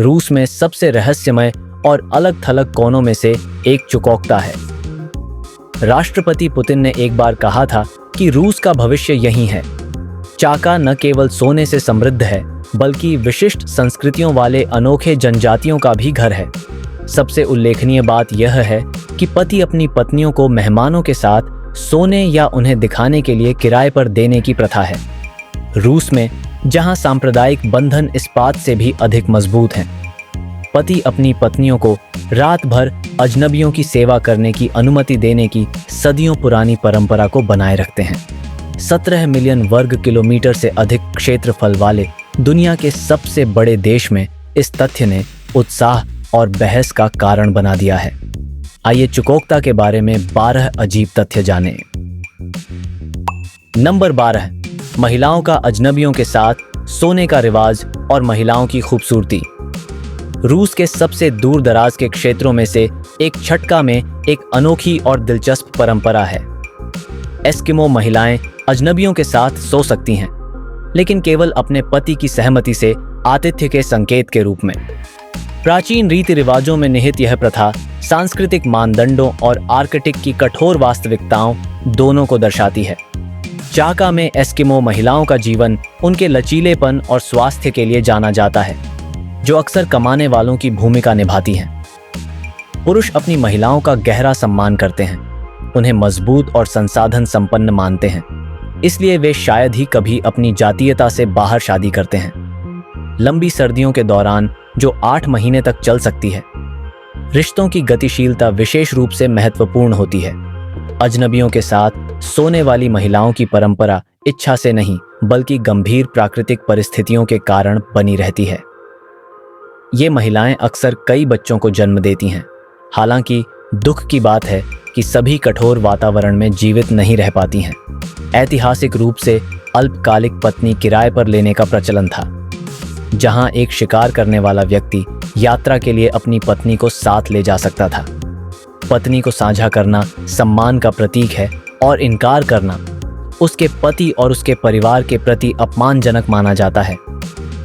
रूस में सबसे रहस्यमय और अलग थलग कोनों में से एक चुकोक्ता है। राष्ट्रपति पुतिन ने एक बार कहा था कि रूस का भविष्य यही है। चाका न केवल सोने से समृद्ध है, बल्कि विशिष्ट संस्कृतियों वाले अनोखे जनजातियों का भी घर है। सबसे उल्लेखनीय बात यह है कि पति अपनी पत्नियों को मेहमानों के साथ सोने या उन्हें दिखाने के लिए किराए पर देने की प्रथा है। रूस में, जहां सांप्रदायिक बंधन इस्पात से भी अधिक मजबूत हैं, पति अपनी पत्नियों को रात भर अजनबियों की सेवा करने की अनुमति देने की सदियों पुरानी परंपरा को बनाए रखते हैं। 17 मिलियन वर्ग किलोमीटर से अधिक क्षेत्रफल वाले दुनिया के सबसे बड़े देश में इस तथ्य ने उत्साह और बहस का कारण बना दिया है। आइए चुकोक्ता के बारे में 12 अजीब तथ्य जानें। नंबर 12, महिलाओं का अजनबियों के साथ सोने का रिवाज और महिलाओं की खूबसूरती। रूस के सबसे दूर दराज के क्षेत्रों में से एक छटका में एक अनोखी और दिलचस्प परंपरा है। एस्किमो महिलाएं अजनबियों के साथ सो सकती हैं, लेकिन केवल अपने पति की सहमति से, आतिथ्य के संकेत के रूप में। प्राचीन रीति रिवाजों में निहित यह प्रथा सांस्कृतिक मानदंडों और आर्कटिक की कठोर वास्तविकताओं दोनों को दर्शाती है। चाका में एस्किमो महिलाओं का जीवन उनके लचीलेपन और स्वास्थ्य के लिए जाना जाता है, जो अक्सर कमाने वालों की भूमिका निभाती हैं। पुरुष अपनी महिलाओं का गहरा सम्मान करते हैं, उन्हें मजबूत और संसाधन संपन्न मानते हैं, इसलिए वे शायद ही कभी अपनी जातीयता से बाहर शादी करते हैं। लंबी सर्दियों के दौरान, जो 8 महीने तक चल सकती है, रिश्तों की गतिशीलता विशेष रूप से महत्वपूर्ण होती है। अजनबियों के साथ सोने वाली महिलाओं की परंपरा इच्छा से नहीं, बल्कि गंभीर प्राकृतिक परिस्थितियों के कारण बनी रहती है। ये महिलाएं अक्सर कई बच्चों को जन्म देती हैं। हालांकि दुख की बात है कि सभी कठोर वातावरण में जीवित नहीं रह पाती हैं। ऐतिहासिक रूप से अल्पकालिक पत्नी किराए पर लेने का प्रचलन था, जहां एक शिकार करने वाला व्यक्ति यात्रा के लिए अपनी पत्नी को साथ ले जा सकता था। पत्नी को साझा करना सम्मान का प्रतीक है और इनकार करना उसके पति और उसके परिवार के प्रति अपमानजनक माना जाता है।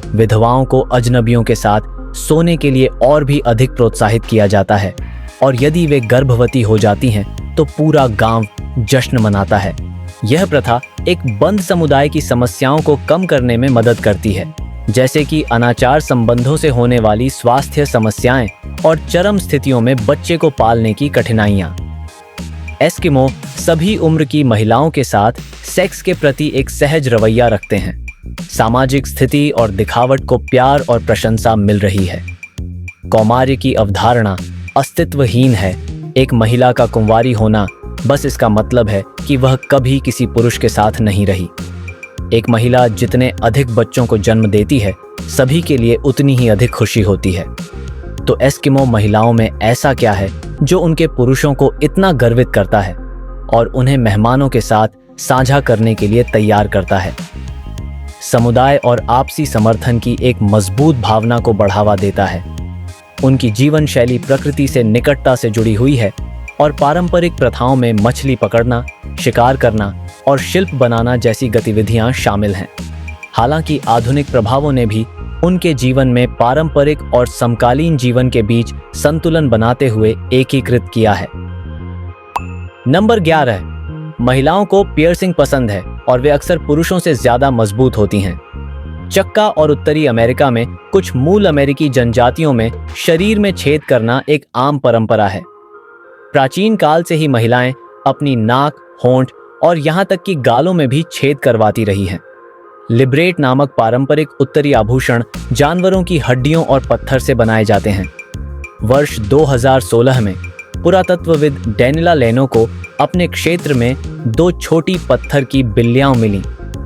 विधवाओं को अजनबियों के साथ सोने के लिए और भी अधिक प्रोत्साहित किया जाता है, और यदि वे गर्भवती हो जाती हैं तो पूरा गांव जश्न मनाता है। यह प्रथा एक बंद समुदाय की समस्याओं को कम करने में मदद करती है, जैसे कि अनाचार संबंधों से होने वाली स्वास्थ्य समस्याएं और चरम स्थितियों में बच्चे को पालने की कठिनाइयां। एस्किमो सभी उम्र की महिलाओं के साथ सेक्स के प्रति एक सहज रवैया रखते हैं। सामाजिक स्थिति और दिखावट को प्यार और प्रशंसा मिल रही है। कौमार्य की अवधारणा अस्तित्वहीन है। एक महिला का कुंवारी होना बस इसका मतलब है कि वह कभी किसी पुरुष के साथ नहीं रही। एक महिला जितने अधिक बच्चों को जन्म देती है, सभी के लिए उतनी ही अधिक खुशी होती है। तो एस्किमो महिलाओं में ऐसा क्या है जो उनके पुरुषों को इतना गर्वित करता है और उन्हें मेहमानों के साथ साझा करने के लिए तैयार करता है? समुदाय और आपसी समर्थन की एक मजबूत भावना को बढ़ावा देता है। उनकी जीवन शैली प्रकृति से निकटता से जुड़ी हुई है और पारंपरिक प्रथाओं में मछली पकड़ना, शिकार करना और शिल्प बनाना जैसी गतिविधियां शामिल हैं। हालांकि आधुनिक प्रभावों ने भी उनके जीवन में पारंपरिक और समकालीन जीवन के बीच संतुलन बनाते हुए एकीकृत किया है। नंबर 11, महिलाओं को पियर्सिंग पसंद है और वे अक्सर पुरुषों से ज्यादा मजबूत होती हैं। चक्का और उत्तरी अमेरिका में कुछ मूल अमेरिकी जनजातियों में शरीर में छेद करना एक आम परंपरा है। प्राचीन काल से ही महिलाएं अपनी नाक, होंठ और यहां तक कि गालों में भी छेद करवाती रही हैं। लिब्रेट नामक पारंपरिक उत्तरी आभूषण जानवरों की हड्डियों और पत्थर से बनाए जाते हैं। वर्ष 2016 में पुरातत्वविद डैनिला लेनो को अपने क्षेत्र में 2 छोटी पत्थर की बिल्लियां मिलीं,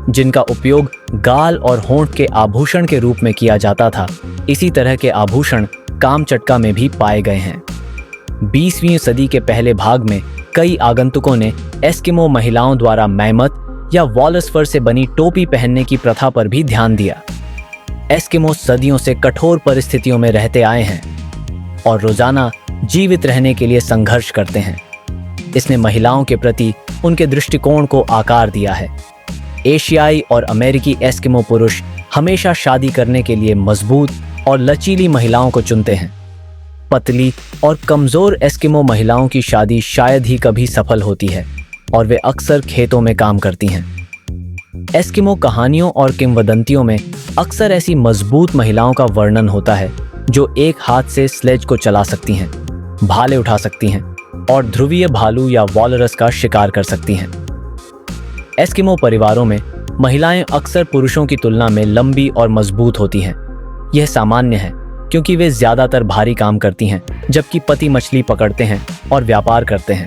जिनका उपयोग गाल और होंठ के आभूषण के रूप में किया जाता था। इसी तरह के आभूषण कामचटका में भी पाए गए हैं। 20वीं सदी के पहले भाग में कई आगंतुकों ने एस्किमो महिलाओं द्वारा मैमथ या वॉलस फर से बनी टोपी पहनने की प्रथा पर भी ध्यान दिया। एस्किमो सदियों से कठोर परिस्थितियों में रहते आए हैं और रोजाना जीवित रहने के लिए संघर्ष करते हैं। इसने महिलाओं के प्रति उनके दृष्टिकोण को आकार दिया है। एशियाई और अमेरिकी एस्किमो पुरुष हमेशा शादी करने के लिए मजबूत और लचीली महिलाओं को चुनते हैं। पतली और कमजोर एस्किमो महिलाओं की शादी शायद ही कभी सफल होती है और वे अक्सर खेतों में काम करती हैं। एस्किमो कहानियों और किंवदंतियों में अक्सर ऐसी मजबूत महिलाओं का वर्णन होता है जो एक हाथ से स्लेज को चला सकती हैं, भाले उठा सकती हैं और ध्रुवीय भालू या वॉलरस का शिकार कर सकती हैं। एस्किमो परिवारों में महिलाएं अक्सर पुरुषों की तुलना में लंबी और मजबूत होती हैं। यह सामान्य है क्योंकि वे ज्यादातर भारी काम करती हैं, जबकि पति मछली पकड़ते हैं और व्यापार करते हैं।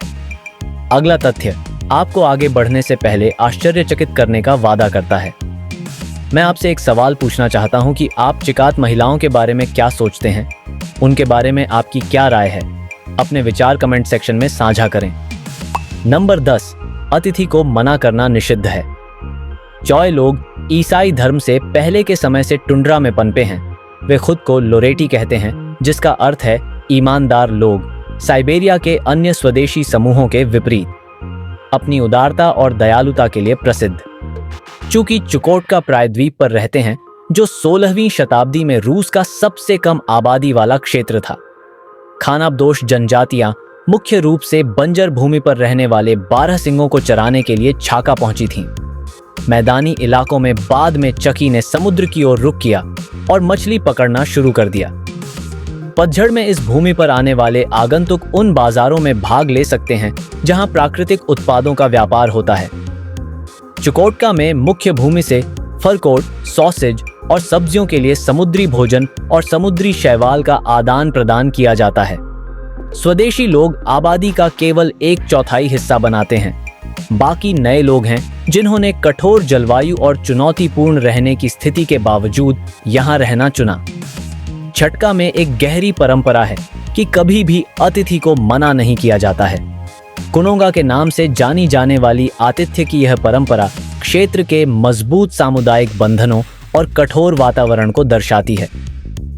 अगला तथ्य आपको आगे बढ़ने से पहले आश्चर्यचकित करने का वादा करता है। मैं आपसे एक सवाल पूछना चाहता हूं कि आप चिकात महिलाओं के बारे में क्या सोचते हैं? उनके बारे में आपकी क्या राय है? अपने विचार कमेंट सेक्शन में साझा करें। नंबर 10, अतिथि को मना करना निषिद्ध है। चॉय लोग ईसाई धर्म से पहले के समय से टुंड्रा में पनपे हैं। वे खुद को लोरेटी कहते हैं, जिसका अर्थ है ईमानदार लोग, साइबेरिया के अन्य स्वदेशी समूहों के विपरीत अपनी उदारता और दयालुता के लिए प्रसिद्ध। चूंकि चुकोटका प्रायद्वीप पर रहते हैं, जो 16वीं शताब्दी में रूस का सबसे कम आबादी वाला क्षेत्र था, खानाबदोश जनजातियां मुख्य रूप से बंजर भूमि पर रहने वाले 12 सिंगों को चराने के लिए छाका पहुंची थीं। मैदानी इलाकों में बाद में चकी ने समुद्र की ओर रुख किया और मछली पकड़ना शुरू कर दिया। पतझड़ में इस भूमि पर आने वाले आगंतुक उन बाजारों में भाग ले सकते हैं जहां प्राकृतिक उत्पादों का व्यापार होता है। चुकोटका में मुख्य भूमि से फरकोट, सॉसेज और सब्जियों के लिए समुद्री भोजन और समुद्री शैवाल का आदान प्रदान किया जाता है। स्वदेशी लोग आबादी का केवल 1/4 हिस्सा बनाते हैं। बाकी नए लोग हैं जिन्होंने कठोर जलवायु और चुनौतीपूर्ण रहने की स्थिति के बावजूद यहाँ रहना चुना। छटका में एक गहरी परंपरा है कि कभी भी अतिथि को मना नहीं किया जाता है। कुनोंगा के नाम से जानी जाने वाली आतिथ्य की यह परंपरा क्षेत्र के मजबूत सामुदायिक बंधनों और कठोर वातावरण को दर्शाती है,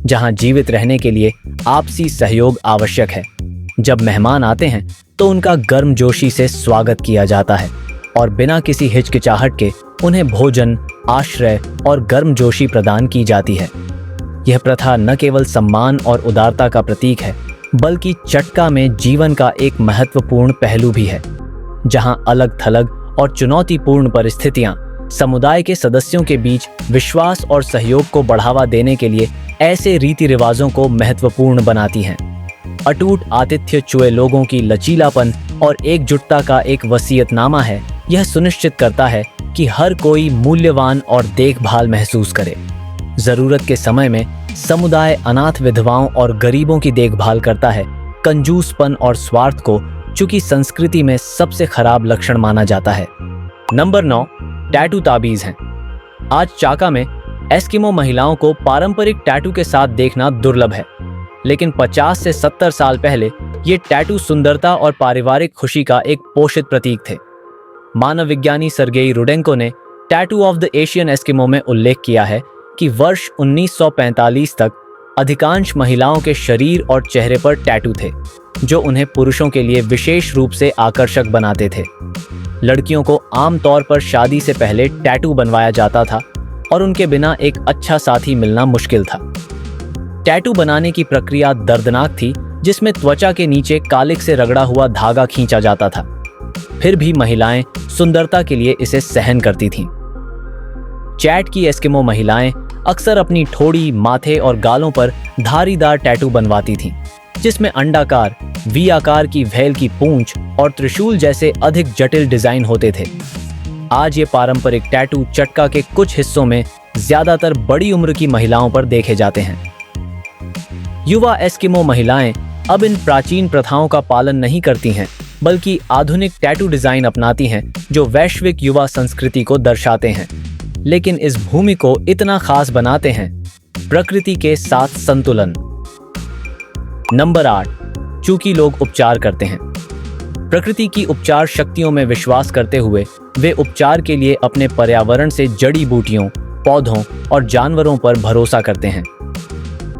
जहां जीवित रहने के लिए आपसी सहयोग आवश्यक है। जब मेहमान आते हैं तो उनका गर्मजोशी से स्वागत किया जाता है और बिना किसी हिचकिचाहट के उन्हें भोजन, आश्रय और गर्मजोशी प्रदान की जाती है। यह प्रथा न केवल सम्मान और उदारता का प्रतीक है, बल्कि चटका में जीवन का एक महत्वपूर्ण पहलू भी है, जहां अलग-थलग और चुनौतीपूर्ण परिस्थितियां समुदाय के सदस्यों के बीच विश्वास और सहयोग को बढ़ावा देने के लिए ऐसे रीति रिवाजों को महत्वपूर्ण बनाती हैं। अटूट आतिथ्य चुए लोगों की लचीलापन और एकजुटता का एक वसीयतनामा है। यह सुनिश्चित करता है कि हर कोई मूल्यवान और देखभाल महसूस करे। जरूरत के समय में समुदाय अनाथ विधवाओं और गरीबों की देखभाल करता है। कंजूसपन और स्वार्थ को चूंकि संस्कृति में सबसे खराब लक्षण माना जाता है। नंबर 9, टैटू ताबीज हैं। आज चाका में एस्किमो महिलाओं को पारंपरिक टैटू के साथ देखना दुर्लभ है, लेकिन 50 से 70 साल पहले ये टैटू सुंदरता और पारिवारिक खुशी का एक पोषित प्रतीक थे। मानव विज्ञानी सर्गेई रुडेंको ने tattoo of the Asian Eskimo में उल्लेख किया है कि वर्ष 1945 तक अधिकांश महिलाओं के शरीर और चेहरे पर टैटू थे, जो उन्हें पुरुषों के लिए विशेष रूप से आकर्षक बनाते थे। लड़कियों को आमतौर पर शादी से पहले टैटू बनवाया जाता था और उनके बिना एक अच्छा साथी मिलना मुश्किल था। टैटू बनाने की प्रक्रिया दर्दनाक थी, जिसमें त्वचा के नीचे कालिक से रगड़ा हुआ धागा खींचा जाता था। फिर भी महिलाएं सुंदरता के लिए इसे सहन करती थीं। चैट की एस्किमो महिलाएं अक्सर अपनी ठोड़ी, माथे और गालों पर धारीदार टैटू बनवाती थीं, जिसमें अंडाकार, वी आकार की व्हेल की पूंछ और त्रिशूल जैसे अधिक जटिल डिजाइन होते थे। आज ये पारंपरिक टैटू चटका के कुछ हिस्सों में ज्यादातर बड़ी उम्र की महिलाओं पर देखे जाते हैं। युवा एस्किमो महिलाएं अब इन प्राचीन प्रथाओं का पालन नहीं करती हैं, बल्कि आधुनिक टैटू डिजाइन अपनाती हैं जो वैश्विक युवा संस्कृति को दर्शाते हैं, लेकिन इस भूमि को इतना खास बनाते हैं। प्रकृति के साथ संतुलन। नंबर 8, चूंकि लोग उपचार करते हैं। प्रकृति की उपचार शक्तियों में विश्वास करते हुए वे उपचार के लिए अपने पर्यावरण से जड़ी बूटियों, पौधों और जानवरों पर भरोसा करते हैं।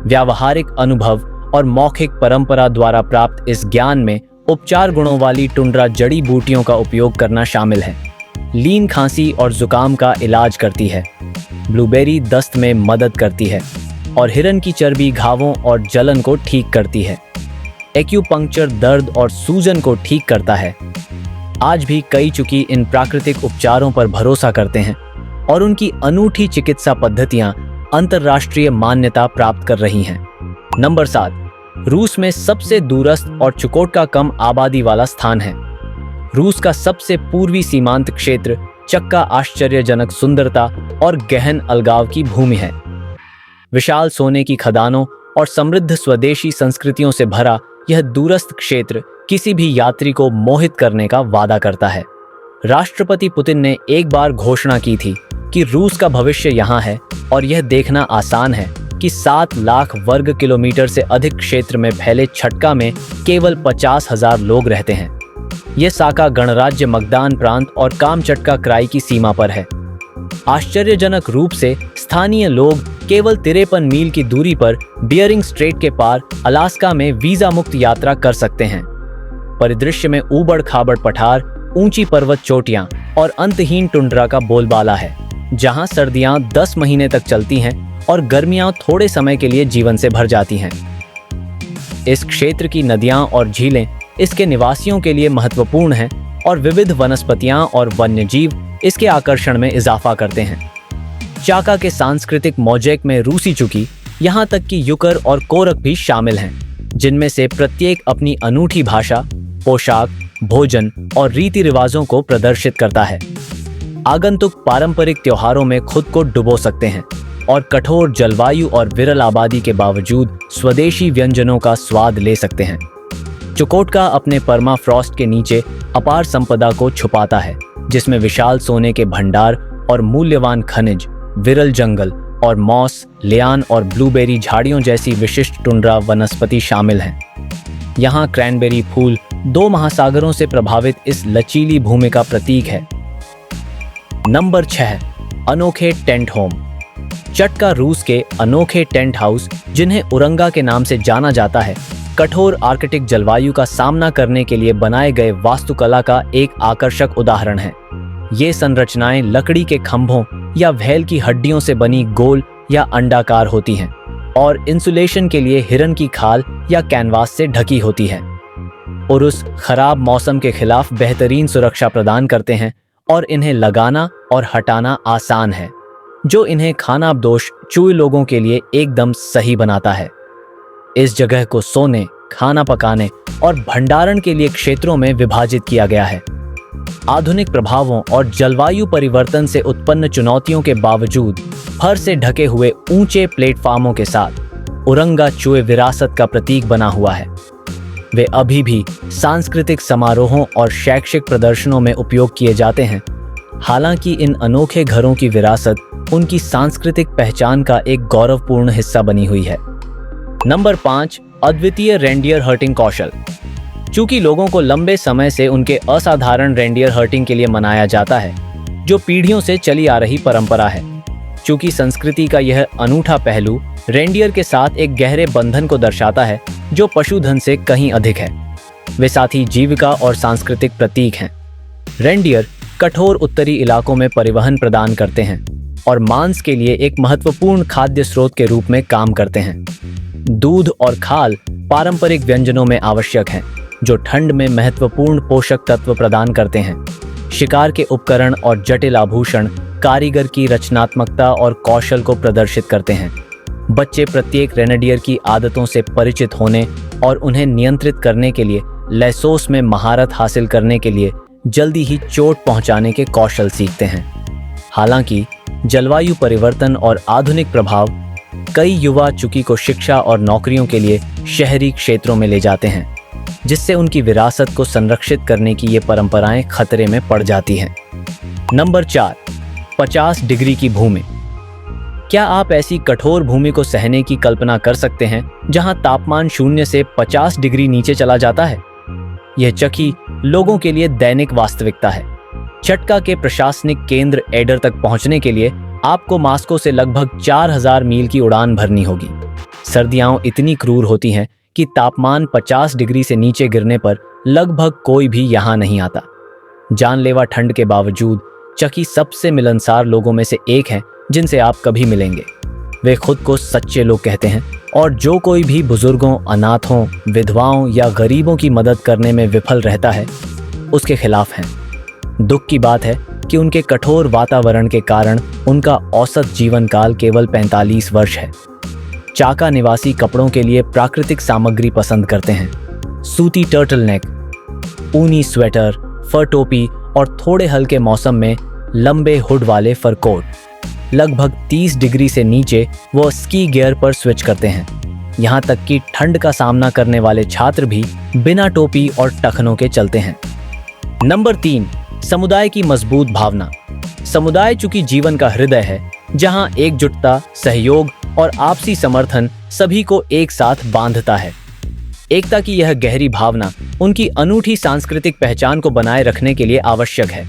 व्यावहारिक अनुभव और मौखिक परंपरा द्वारा प्राप्त इस ज्ञान में उपचार गुणों वाली टुंड्रा जड़ी बूटियों का उपयोग करना शामिल है। लीन खांसी और जुकाम का इलाज करती है। ब्लूबेरी दस्त में मदद करती है। और हिरन की चर्बी घावों और जलन को ठीक करती है। एक्यूपंक्चर दर्द और सूजन को ठीक करता है। आज भी कई चुकी इन प्राकृतिक उपचारों पर भरोसा करते हैं और उनकी अनूठी चिकित्सा पद्धतियां अंतर्राष्ट्रीय मान्यता प्राप्त कर रही हैं। नंबर 7, रूस में सबसे दूरस्थ और चुकोट कम आबादी वाला स्थान है। रूस का सबसे पूर्वी सीमांत क्षेत्र चक्का आश्चर्यजनक सुंदरता और गहन अलगाव की भूमि है। विशाल सोने की खदानों और समृद्ध स्वदेशी संस्कृतियों से भरा यह दूरस्थ क्षेत्र किसी भी यात्री को मोहित करने का वादा करता है। राष्ट्रपति पुतिन ने एक बार घोषणा की थी कि रूस का भविष्य यहाँ है और यह देखना आसान है कि 7 लाख वर्ग किलोमीटर से अधिक क्षेत्र में फैले छटका में केवल 50,000 लोग रहते हैं। यह साका गणराज्य मगदान प्रांत और कामचटका क्राई की सीमा पर है। आश्चर्यजनक रूप से स्थानीय लोग केवल 53 मील की दूरी पर बियरिंग स्ट्रेट के पार अलास्का में वीजा मुक्त यात्रा कर सकते हैं। परिदृश्य में ऊबड़ खाबड़ पठार, ऊंची पर्वत चोटियां और अंतहीन टुंड्रा का बोलबाला है, जहां सर्दियां 10 महीने तक चलती हैं और गर्मियां थोड़े समय के लिए जीवन से भर जाती हैं। इस क्षेत्र की नदियां और झीलें इसके निवासियों के लिए महत्वपूर्ण हैं और विविध वनस्पतियां और वन्यजीव इसके आकर्षण में इजाफा करते हैं। चाका के सांस्कृतिक मोज़ेक में रूसी चुकी, यहाँ तक कि युकर और कोरक भी शामिल हैं, जिनमें से प्रत्येक अपनी अनूठी भाषा, पोशाक, भोजन और रीति रिवाजों को प्रदर्शित करता है। आगंतुक पारंपरिक त्योहारों में खुद को डुबो सकते हैं और कठोर जलवायु और विरल आबादी के बावजूद स्वदेशी व्यंजनों का स्वाद ले सकते हैं। चुकोटका अपने परमाफ्रॉस्ट के नीचे अपार संपदा को छुपाता है, जिसमें विशाल सोने के भंडार और मूल्यवान खनिज, विरल जंगल और मॉस, लियान और ब्लूबेरी झाड़ियों जैसी विशिष्ट टुंड्रा वनस्पति शामिल हैं। यहाँ क्रैनबेरी फूल 2 महासागरों से प्रभावित इस लचीली भूमि का प्रतीक है। नंबर 6, अनोखे टेंट होम। चटका रूस के अनोखे टेंट हाउस, जिन्हें उरंगा के नाम से जाना जाता है, कठोर आर्कटिक जलवायु का सामना करने के लिए बनाए गए वास्तुकला का एक आकर्षक उदाहरण है। ये संरचनाएं लकड़ी के खंभों या व्हेल की हड्डियों से बनी गोल या अंडाकार होती हैं और इंसुलेशन के लिए हिरन की खाल या कैनवास से ढकी होती है। उरुस खराब मौसम के खिलाफ बेहतरीन सुरक्षा प्रदान करते हैं और इन्हें लगाना और हटाना आसान है, जो इन्हें खानाबदोश चूहे लोगों के लिए एकदम सही बनाता है। इस जगह को सोने, खाना पकाने और भंडारण के लिए क्षेत्रों में विभाजित किया गया है। आधुनिक प्रभावों और जलवायु परिवर्तन से उत्पन्न चुनौतियों के बावजूद फर से ढके हुए ऊंचे प्लेटफार्मों के साथ उरंगा चूहे विरासत का प्रतीक बना हुआ है। वे अभी भी सांस्कृतिक समारोहों और शैक्षिक प्रदर्शनों में उपयोग किए जाते हैं। हालांकि इन अनोखे घरों की विरासत उनकी सांस्कृतिक पहचान का एक गौरवपूर्ण हिस्सा बनी हुई है। नंबर 5, अद्वितीय रेंडियर हर्टिंग कौशल। चूंकि लोगों को लंबे समय से उनके असाधारण रेंडियर हर्टिंग के लिए मनाया जाता है, जो पीढ़ियों से चली आ रही परंपरा है। चूंकि संस्कृति का यह अनूठा पहलू रेंडियर के साथ एक गहरे बंधन को दर्शाता है, जो पशुधन से कहीं अधिक है। वे साथ ही जीविका और सांस्कृतिक प्रतीक हैं। रेंडियर कठोर उत्तरी इलाकों में परिवहन प्रदान करते हैं और मांस के लिए एक महत्वपूर्ण खाद्य स्रोत के रूप में काम करते हैं। दूध और खाल पारंपरिक व्यंजनों में आवश्यक हैं, जो ठंड में महत्वपूर्ण पोषक तत्व प्रदान करते हैं। शिकार के उपकरण और जटिल आभूषण कारीगर की रचनात्मकता और कौशल को प्रदर्शित करते हैं। बच्चे प्रत्येक रेनेडियर की आदतों से परिचित होने और उन्हें नियंत्रित करने के लिए लैसोस में महारत हासिल करने के लिए जल्दी ही चोट पहुंचाने के कौशल सीखते हैं। हालांकि जलवायु परिवर्तन और आधुनिक प्रभाव कई युवा चुकी को शिक्षा और नौकरियों के लिए शहरी क्षेत्रों में ले जाते हैं, जिससे उनकी विरासत को संरक्षित करने की ये परंपराएं खतरे में पड़ जाती हैं। नंबर 4, 50 डिग्री की भूमि। क्या आप ऐसी कठोर भूमि को सहने की कल्पना कर सकते हैं जहां तापमान 0 से 50 डिग्री नीचे चला जाता है? यह चकी लोगों के लिए दैनिक वास्तविकता है। चटका के प्रशासनिक केंद्र एडर तक पहुंचने के लिए आपको मास्को से लगभग 4000 मील की उड़ान भरनी होगी। सर्दियां इतनी क्रूर होती हैं कि तापमान 50 डिग्री से नीचे गिरने पर लगभग कोई भी यहाँ नहीं आता। जानलेवा ठंड के बावजूद चकी सबसे मिलनसार लोगों में से एक है जिनसे आप कभी मिलेंगे। वे खुद को सच्चे लोग कहते हैं और जो कोई भी बुजुर्गों, अनाथों, विधवाओं या गरीबों की मदद करने में विफल रहता है उसके खिलाफ हैं। दुख की बात है कि उनके कठोर वातावरण के कारण उनका औसत जीवन काल केवल 45 वर्ष है। चाका निवासी कपड़ों के लिए प्राकृतिक सामग्री पसंद करते हैं। सूती टर्टल नेक, ऊनी स्वेटर, फर टोपी और थोड़े हल्के मौसम में लंबे हुड वाले फर कोट। लगभग 30 डिग्री से नीचे वो स्की गियर पर स्विच करते हैं। यहाँ तक कि ठंड का सामना करने वाले छात्र भी बिना टोपी और टखनों के चलते हैं। नंबर 3, समुदाय की मजबूत भावना। समुदाय चूंकि जीवन का हृदय है, जहां एकजुटता, सहयोग और आपसी समर्थन सभी को एक साथ बांधता है। एकता की यह गहरी भावना उनकी अनूठी सांस्कृतिक पहचान को बनाए रखने के लिए आवश्यक है।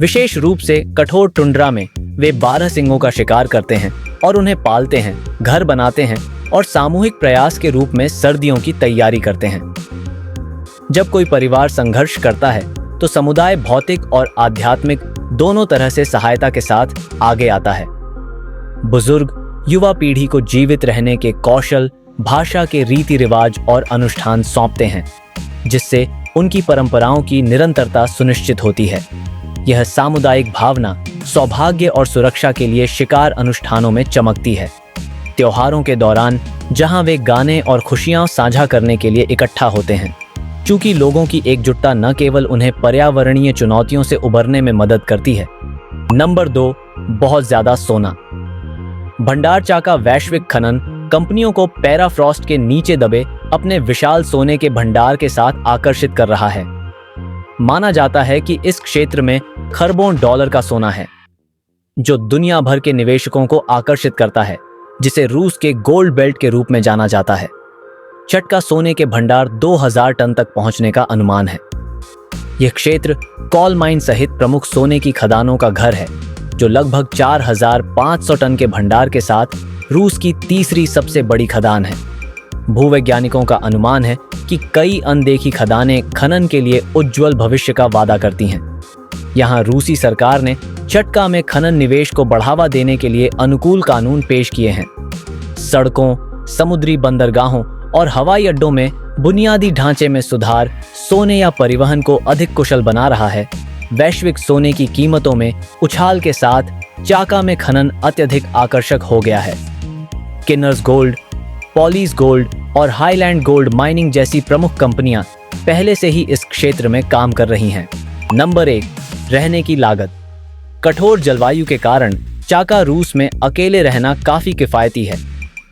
विशेष रूप से कठोर टुंड्रा में वे 12 सिंगों का शिकार करते हैं और उन्हें पालते हैं, घर बनाते हैं और सामूहिक प्रयास के रूप में सर्दियों की तैयारी करते हैं। जब कोई परिवार संघर्ष करता है तो समुदाय भौतिक और आध्यात्मिक दोनों तरह से सहायता के साथ आगे आता है। बुजुर्ग युवा पीढ़ी को जीवित रहने के कौशल, भाषा के रीति रिवाज और अनुष्ठान सौंपते हैं, जिससे उनकी परंपराओं की निरंतरता सुनिश्चित होती है। यह सामुदायिक भावना सौभाग्य और सुरक्षा के लिए शिकार अनुष्ठानों में चमकती है। त्योहारों के दौरान जहां वे गाने और खुशियां साझा करने के लिए इकट्ठा होते हैं, चूंकि लोगों की एकजुटता न केवल उन्हें पर्यावरणीय चुनौतियों से उबरने में मदद करती है। नंबर 2, बहुत ज्यादा सोना। भंडार चाका वैश्विक खनन कंपनियों को पैराफ्रॉस्ट के नीचे दबे अपने विशाल सोने के भंडार के साथ आकर्षित कर रहा है। माना जाता है कि इस क्षेत्र में खरबों डॉलर का सोना है, जो दुनिया भर के निवेशकों को आकर्षित करता है, जिसे रूस के गोल्ड बेल्ट के रूप में जाना जाता है। छठ का सोने के भंडार 2000 टन तक पहुंचने का अनुमान है। यह क्षेत्र कॉल माइन सहित प्रमुख सोने की खदानों का घर है, जो लगभग 4500 टन के भंडार के साथ रूस की तीसरी सबसे बड़ी खदान है। भूवैज्ञानिकों का अनुमान है कि कई अनदेखी खदानें खनन के लिए उज्जवल भविष्य का वादा करती हैं। यहाँ रूसी सरकार ने चटका में खनन निवेश को बढ़ावा देने के लिए अनुकूल कानून पेश किए हैं। सड़कों, समुद्री बंदरगाहों और हवाई अड्डों में बुनियादी ढांचे में सुधार सोने या परिवहन को अधिक कुशल बना रहा है। वैश्विक सोने की कीमतों में उछाल के साथ चाका में खनन अत्यधिक आकर्षक हो गया है। किन्नर्स गोल्ड, पॉलीज गोल्ड और हाईलैंड गोल्ड माइनिंग जैसी प्रमुख कंपनियां पहले से ही इस क्षेत्र में काम कर रही हैं। नंबर 1, रहने की लागत। कठोर जलवायु के कारण चाका रूस में अकेले रहना काफी किफायती है।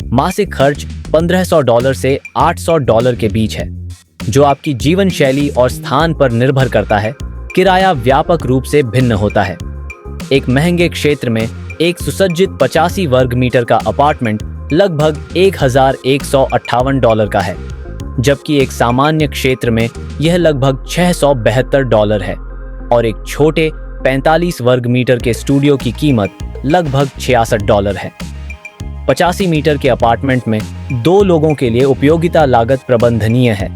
मासिक खर्च $1500 से $800 के बीच है, जो आपकी जीवन शैली और स्थान पर निर्भर करता है। किराया व्यापक रूप से भिन्न होता है। एक महंगे क्षेत्र में एक सुसज्जित 85 वर्ग मीटर का अपार्टमेंट लगभग $1158 का है, जबकि एक सामान्य क्षेत्र में यह लगभग $672 है और एक छोटे 45 वर्ग मीटर के स्टूडियो की कीमत लगभग $66 है। 85 मीटर के अपार्टमेंट में 2 लोगों के लिए उपयोगिता लागत प्रबंधनीय है।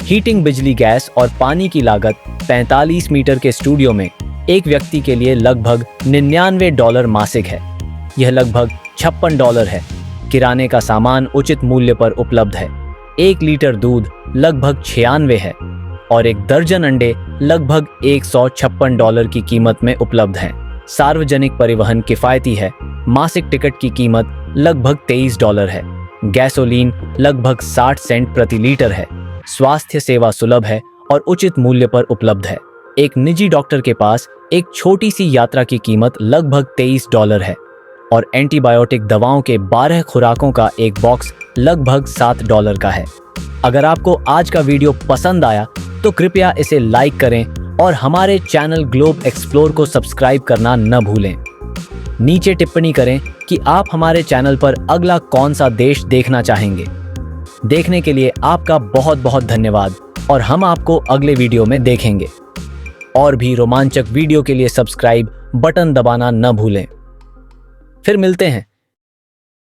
हीटिंग, बिजली, गैस और पानी की लागत 45 मीटर के स्टूडियो में एक व्यक्ति के लिए लगभग $99 मासिक है। यह लगभग $56 है। किराने का सामान उचित मूल्य पर उपलब्ध है। 1 लीटर दूध लगभग 96 है और एक दर्जन अंडे लगभग $156 की कीमत में उपलब्ध हैं। सार्वजनिक परिवहन किफायती है। मासिक टिकट की कीमत लगभग $23 है। गैसोलीन लगभग 60 सेंट प्रति लीटर है। स्वास्थ्य सेवा सुलभ है और उचित मूल्य पर उपलब्ध है। एक निजी डॉक्टर के पास एक छोटी सी यात्रा की कीमत लगभग $23 है और एंटीबायोटिक दवाओं के 12 खुराकों का एक बॉक्स लगभग $7 का है। अगर आपको आज का वीडियो पसंद आया तो कृपया इसे लाइक करें और हमारे चैनल ग्लोब एक्सप्लोर को सब्सक्राइब करना न भूलें। नीचे टिप्पणी करें कि आप हमारे चैनल पर अगला कौन सा देश देखना चाहेंगे। देखने के लिए आपका बहुत बहुत धन्यवाद और हम आपको अगले वीडियो में देखेंगे। और भी रोमांचक वीडियो के लिए सब्सक्राइब बटन दबाना न भूलें। फिर मिलते हैं